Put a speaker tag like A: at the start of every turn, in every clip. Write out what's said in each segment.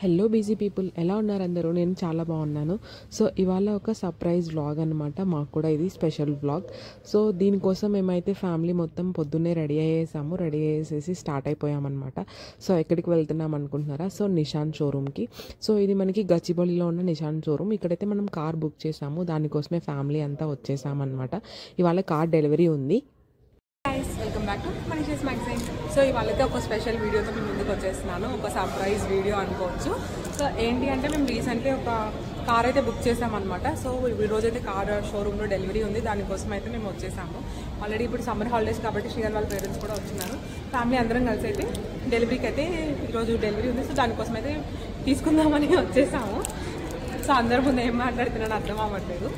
A: Hello busy people, ఎలా ఉన్నారు అందరూ? నేను చాలా బాగున్నాను. సో ఇవాళ ఒక సర్ప్రైజ్ వ్లాగ్ అనమాట. మాకు కూడా ఇది స్పెషల్ వ్లాగ్. సో దీనికోసం మేమైతే ఫ్యామిలీ మొత్తం పొద్దున్నే రెడీ అయ్యేసేసి స్టార్ట్ అయిపోయామన్నమాట. సో ఎక్కడికి వెళ్తున్నాం అనుకుంటున్నారా? సో నిషాన్ షోరూమ్కి. సో ఇది మనకి గచ్చిబౌలిలో ఉన్న నిషాన్ షోరూమ్. ఇక్కడైతే మనం కార్ బుక్ చేసాము, దానికోసమే ఫ్యామిలీ అంతా వచ్చేసామన్నమాట. ఇవాళ కార్ డెలివరీ ఉంది.
B: Welcome back to Manisha's magazine. So ఇవాళైతే ఒక స్పెషల్ వీడియోతో మేము ముందుకు వచ్చేస్తున్నాను. ఒక సర్ప్రైజ్ వీడియో అనుకోవచ్చు. సో ఏంటి అంటే మేము రీసెంట్లీ ఒక కార్ అయితే బుక్ చేసామన్నమాట. సో ఈ రోజైతే కార్ షోరూంలో డెలివరీ ఉంది, దానికోసం అయితే మేము వచ్చేసాము. ఆల్రెడీ ఇప్పుడు సమ్మర్ హాలిడేస్ కాబట్టి శ్రీగారు వాళ్ళ పేరెంట్స్ కూడా వచ్చినారు. ఫ్యామిలీ అందరం కలిసి అయితే డెలివరీకి అయితే ఈరోజు డెలివరీ ఉంది. సో దానికోసం అయితే తీసుకుందామని వచ్చేసాము. సో అందరి ముందు ఏం మాట్లాడుతున్నాను అర్థం అవ్వట్లేదు.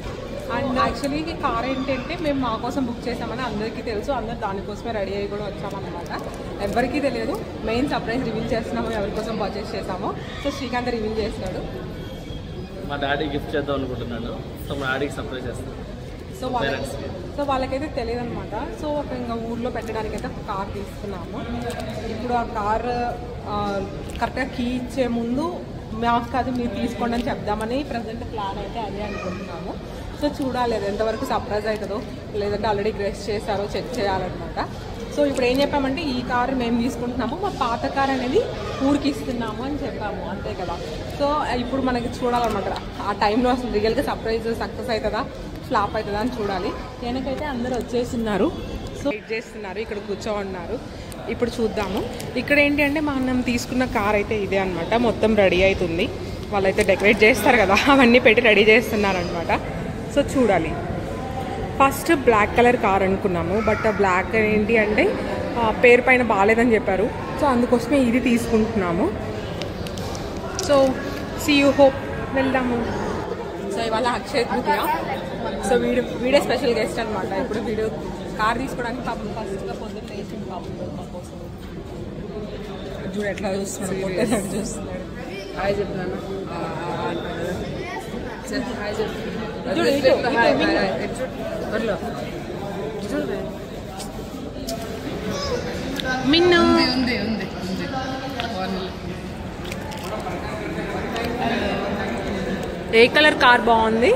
B: అండ్ యాక్చువల్లీ ఈ కార్ ఏంటంటే మేము మా కోసం బుక్ చేసామని అందరికీ తెలుసు. అందరు దానికోసమే రెడీ అయ్యి కూడా వచ్చామన్నమాట. ఎవరికీ తెలియదు. మెయిన్ సర్ప్రైజ్ రివీల్ చేస్తున్నాము, ఎవరి కోసం పర్చేస్ చేసామో. సో శ్రీకాంత్ రివీల్ చేస్తాడు.
C: మా డాడీ గిఫ్ట్ చేద్దాం అనుకుంటున్నాడు. సో మా డాడీకి సర్ప్రైజ్ చేస్తాను.
B: సో వాళ్ళకైతే తెలియదు అనమాట. సో ఇంకా ఊర్లో పెట్టడానికి అయితే కార్ తీసుకున్నాము. ఇప్పుడు ఆ కార్ కరెక్ట్గా కీ ఇచ్చే ముందు మాకు కాదు మీరు తీసుకోండి అని చెప్దామని ప్రజెంట్ ప్లాన్ అయితే అదే అనుకుంటున్నాము. సో చూడాలి అది ఎంతవరకు సర్ప్రైజ్ అవుతుందో, లేదంటే ఆల్రెడీ గ్రేస్ చేశారో చెక్ చేయాలన్నమాట. సో ఇప్పుడు ఏం చెప్పామంటే ఈ కార్ మేము తీసుకుంటున్నాము, మా పాత కార్ అనేది ఊరికి ఇస్తున్నాము అని చెప్పాము, అంతే కదా. సో ఇప్పుడు మనకి చూడాలన్నమాట ఆ టైంలో అసలు రియల్గా సర్ప్రైజ్ సక్సెస్ అవుతుందా ఫ్లాప్ అవుతుందా అని చూడాలి. వెనకైతే అందరూ వచ్చేస్తున్నారు. సో వెయిట్ చేస్తున్నారు, ఇక్కడ కూర్చోన్నారు. ఇప్పుడు చూద్దాము. ఇక్కడ ఏంటి అంటే మనం తీసుకున్న కార్ అయితే ఇదే అనమాట. మొత్తం రెడీ అవుతుంది. వాళ్ళైతే డెకరేట్ చేస్తారు కదా, అవన్నీ పెట్టి రెడీ చేస్తున్నారనమాట. సో చూడాలి. ఫస్ట్ బ్లాక్ కలర్ కార్ అనుకున్నాము, బట్ బ్లాక్ ఏంటి అంటే పేరు పైన బాగాలేదని చెప్పారు. సో అందుకోసమే ఇది తీసుకుంటున్నాము. సో సీ యూ, హోప్ వెళ్దాము. సో ఇవాళ Akshaya Tritiya. So video special guest అనమాట. ఇప్పుడు వీడియో కార్ తీసుకోవడానికి పాపం ఫస్ట్గా పొద్దున్న వేసింది పాపం మా కోసం. చూడు ఎట్లా చూస్తున్నాడు, చూస్తున్నాడు. హాయ్ చెప్తున్నాను. మిన్ను ఏ కలర్ కార్ బాగుంది?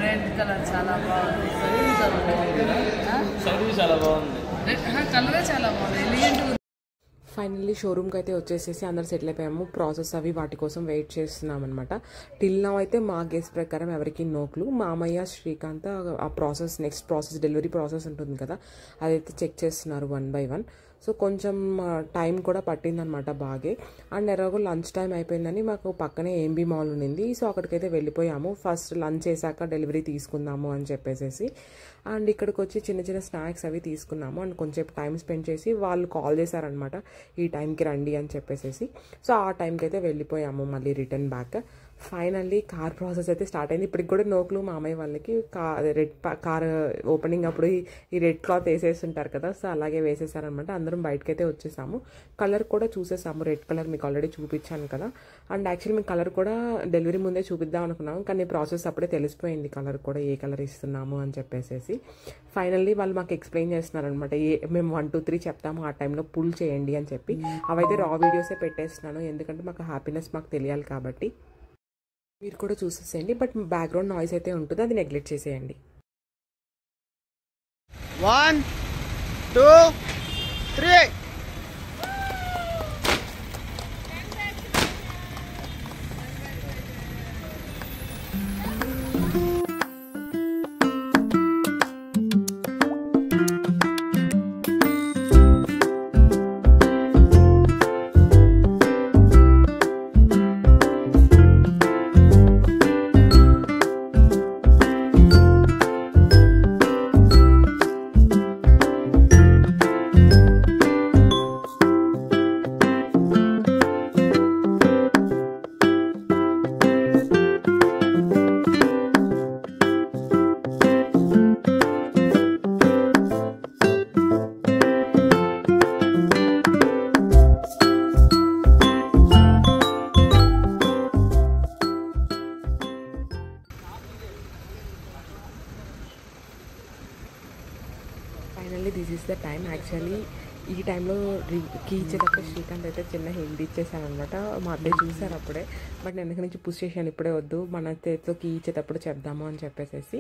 D: రెడ్ కలర్ చాలా బాగుంది.
C: సర్వీస్ చాలా బాగుంది.
D: కలరే చాలా బాగుంది, ఎలిగెంట్.
A: ఫైనల్లీ షోరూమ్కి అయితే వచ్చేసేసి అందరు సెటిల్ అయిపోయాము. ప్రాసెస్ అవి వాటి కోసం వెయిట్ చేస్తున్నాం అనమాట. టిల్ నౌ అయితే మా గెస్ ప్రకారం ఎవరికి నోక్లు. మామయ్య శ్రీకాంత్ ఆ process, next process delivery process ఉంటుంది కదా, అదైతే చెక్ చేస్తున్నారు 1 by 1. సో కొంచెం టైం కూడా పట్టిందనమాట బాగే. అండ్ ఎలాగో లంచ్ టైం అయిపోయిందని మాకు పక్కనే ఏంబీ మాల్ ఉండింది. సో అక్కడికైతే వెళ్ళిపోయాము. ఫస్ట్ లంచ్ చేశాక డెలివరీ తీసుకుందాము అని చెప్పేసి. అండ్ ఇక్కడికి వచ్చి చిన్న చిన్న స్నాక్స్ అవి తీసుకున్నాము. అండ్ కొంచెం టైం స్పెండ్ చేసి వాళ్ళు కాల్ చేశారనమాట, ఈ టైంకి రండి అని చెప్పేసి. సో ఆ టైంకి అయితే వెళ్ళిపోయాము మళ్ళీ return back. Finally car process అయితే స్టార్ట్ అయింది. ఇప్పటికి కూడా నోకులు మామయ్య వాళ్ళకి రెడ్ కార్ ఓపెనింగ్ అప్పుడు ఈ రెడ్ క్లాత్ వేసేస్తుంటారు కదా, సో అలాగే వేసేసారనమాట. అందరం బయటకు అయితే వచ్చేసాము. కలర్ కూడా చూసేసాము, రెడ్ కలర్ మీకు ఆల్రెడీ చూపించాను కదా. అండ్ యాక్చువల్లీ మేము కలర్ కూడా డెలివరీ ముందే చూపిద్దాం అనుకున్నాము, కానీ ప్రాసెస్ అప్పుడే తెలిసిపోయింది కలర్ కూడా ఏ కలర్ ఇస్తున్నాము అని చెప్పేసి. ఫైనల్లీ వాళ్ళు మాకు ఎక్స్ప్లెయిన్ చేస్తున్నారనమాట, మేము 1 2 3 చెప్తాము, ఆ టైంలో పుల్ చేయండి అని చెప్పి. అవైతే రా వీడియోసే పెట్టేస్తున్నాను, ఎందుకంటే మాకు హ్యాపీనెస్ మాకు తెలియాలి కాబట్టి. మీరు కూడా చూసేసేయండి, బట్ బ్యాక్గ్రౌండ్ నాయిస్ అయితే ఉంటుంది, అది నెగ్లెక్ట్ చేసేయండి.
E: 1 2 3.
A: Finally this is the time. Actually ఈ టైంలో కీ ఇచ్చేటప్పుడు శ్రీకాంత్ అయితే చిన్న హింట్ ఇచ్చేసాను అనమాట. మా అత్తయ్య చూసారు అప్పుడే, బట్ నేను వెనక నుంచి పుష్ చేశాను, ఇప్పుడే వద్దు మన చేతితో కీ ఇచ్చేటప్పుడు చెప్దాము అని చెప్పేసి.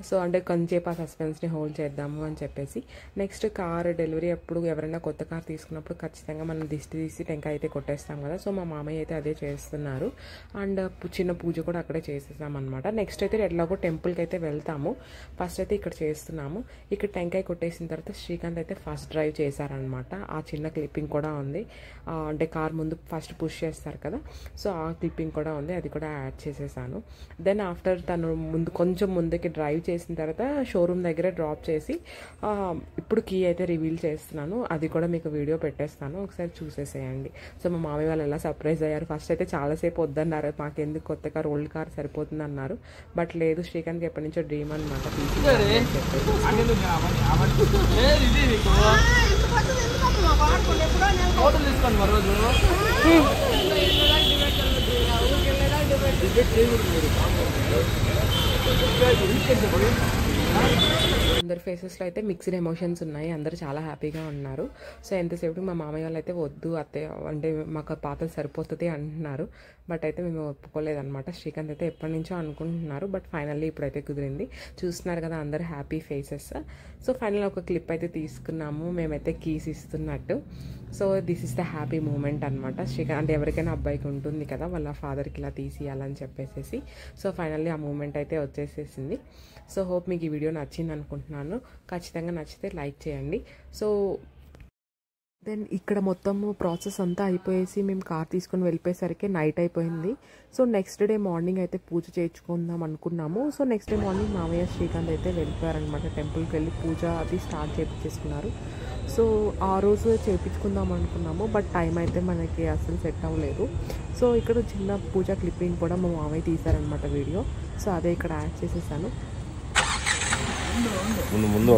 A: సో అంటే కొంచెంసేపు ఆ సస్పెన్స్ని హోల్డ్ చేద్దాము అని చెప్పేసి. నెక్స్ట్ కార్ డెలివరీ అప్పుడు ఎవరైనా కొత్త కార్ తీసుకున్నప్పుడు ఖచ్చితంగా మనం దిష్టి తీసి టెంకాయ అయితే కొట్టేస్తాం కదా. సో మా మామయ్య అయితే అదే చేస్తున్నారు. అండ్ చిన్న పూజ కూడా అక్కడే చేసేసాం అనమాట. నెక్స్ట్ అయితే ఎట్లాగో టెంపుల్కి అయితే వెళ్తాము. ఫస్ట్ అయితే ఇక్కడ చేస్తున్నాము. ఇక్కడ టెంకాయ కొట్టేసిన తర్వాత శ్రీకాంత్ అయితే ఫస్ట్ డ్రైవ్ చేశారనమాట. ఆ చిన్న క్లిప్పింగ్ కూడా ఉంది, అంటే కార్ ముందు ఫస్ట్ పుష్ చేస్తారు కదా, సో ఆ క్లిప్పింగ్ కూడా ఉంది, అది కూడా యాడ్ చేసేసాను. దెన్ ఆఫ్టర్ తను కొంచెం ముందుకి డ్రైవ్ చేసిన తర్వాత షోరూమ్ దగ్గరే డ్రాప్ చేసి ఇప్పుడు కీ అయితే రివీల్ చేస్తున్నాను. అది కూడా మీకు వీడియో పెట్టేస్తాను, ఒకసారి చూసేసేయండి. సో మా మామయ్య వాళ్ళు ఎలా సర్ప్రైజ్ అయ్యారు. ఫస్ట్ అయితే చాలాసేపు వద్దన్నారు, మాకెందుకు కొత్త కార్, ఓల్డ్ కార్ సరిపోతుంది అన్నారు. బట్ లేదు, శ్రీకాంత్కి ఎప్పటి నుంచో డ్రీమ్ అనమాట.
C: తీసుకోండి మరోజు
A: అందరి ఫేసెస్లో అయితే మిక్స్డ్ ఎమోషన్స్ ఉన్నాయి. అందరూ చాలా హ్యాపీగా ఉన్నారు. సో ఎంతసేపు మా మామయ్య వాళ్ళు అయితే వద్దు అత్తయ్య, అంటే మాకు పాతలు సరిపోతుంది అంటున్నారు. బట్ అయితే మేము ఒప్పుకోలేదన్నమాట. శ్రీకాంత్ అయితే ఎప్పటి నుంచో అనుకుంటున్నారు, బట్ ఫైనల్లీ ఇప్పుడైతే కుదిరింది. చూస్తున్నారు కదా అందరు హ్యాపీ ఫేసెస్. సో ఫైనల్ ఒక క్లిప్ అయితే తీసుకున్నాము, మేమైతే కీస్ ఇస్తున్నట్టు. So this is the happy moment అనమాట. శ్రీకాంత్ అంటే ఎవరికైనా అబ్బాయికి ఉంటుంది కదా, వాళ్ళ ఫాదర్కి ఇలా తీసియాలని చెప్పేసి. సో ఫైనల్లీ ఆ మూమెంట్ అయితే వచ్చేసేసింది. సో హోప్ మీకు ఈ వీడియో నచ్చింది అనుకుంటున్నాను. ఖచ్చితంగా నచ్చితే లైక్ చేయండి. సో దెన్ ఇక్కడ మొత్తం ప్రాసెస్ అంతా అయిపోయేసి మేము కార్ తీసుకొని వెళ్ళిపోయేసరికి నైట్ అయిపోయింది. సో నెక్స్ట్ డే మార్నింగ్ అయితే పూజ చేయించుకుందాం అనుకున్నాము. సో నెక్స్ట్ డే మార్నింగ్ మామయ్య శ్రీకాంత్ అయితే వెళ్ళిపోయారనమాట. టెంపుల్కి వెళ్ళి పూజ అది స్టార్ట్ చేయించేసుకున్నారు. సో ఆ రోజు చేయించుకుందాం అనుకున్నాము, బట్ టైం అయితే మనకి అసలు సెట్ అవ్వలేదు. సో ఇక్కడ చిన్న పూజ క్లిప్పింగ్ కూడా మా మామయ్య తీశారనమాట వీడియో. సో అదే ఇక్కడ యాడ్ చేసేసాను.
E: ముందు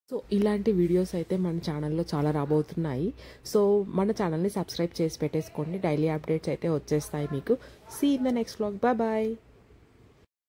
A: సో ఇలాంటి వీడియోస్ అయితే మన ఛానల్లో చాలా రాబోతున్నాయి. సో మన ఛానల్ని సబ్స్క్రైబ్ చేసి పెట్టేసుకోండి, డైలీ అప్డేట్స్ అయితే వచ్చేస్తాయి మీకు. See in the next vlog. Bye bye.